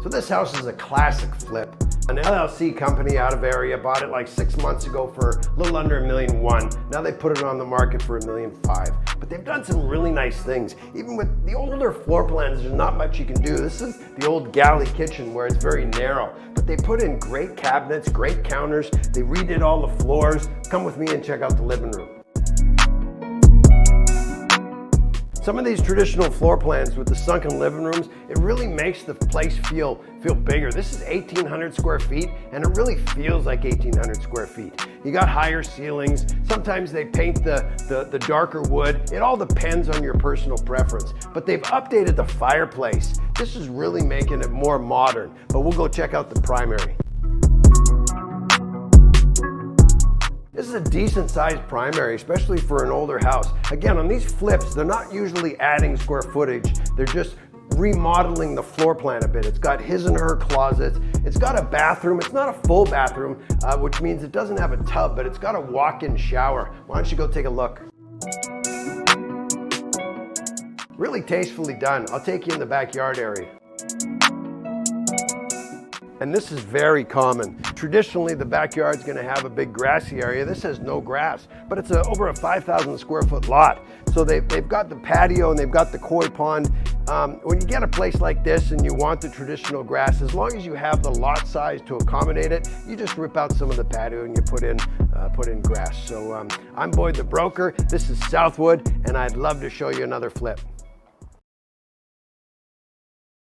So this house is a classic flip. An LLC company out of area bought it like 6 months ago for a little under $1.1 million. Now they put it on the market for $1.5 million. But they've done some really nice things. Even with the older floor plans, there's not much you can do. This is the old galley kitchen where it's very narrow. But they put in great cabinets, great counters. They redid all the floors. Come with me and check out the living room. Some of these traditional floor plans with the sunken living rooms, it really makes the place feel bigger. This is 1,800 square feet, and it really feels like 1,800 square feet. You got higher ceilings. Sometimes they paint the darker wood. It all depends on your personal preference. But they've updated the fireplace. This is really making it more modern. But we'll go check out the primary. This is a decent sized primary, especially for an older house. Again, on these flips, they're not usually adding square footage. They're just remodeling the floor plan a bit. It's got his and her closets. It's got a bathroom. It's not a full bathroom, which means it doesn't have a tub, but it's got a walk-in shower. Why don't you go take a look? Really tastefully done. I'll take you in the backyard area. And this is very common. Traditionally, the backyard's gonna have a big grassy area. This has no grass, but it's over a 5,000 square foot lot. So they've got the patio and they've got the koi pond. When you get a place like this and you want the traditional grass, as long as you have the lot size to accommodate it, you just rip out some of the patio and you put in grass. So I'm Boyd the broker. This is Southwood, and I'd love to show you another flip.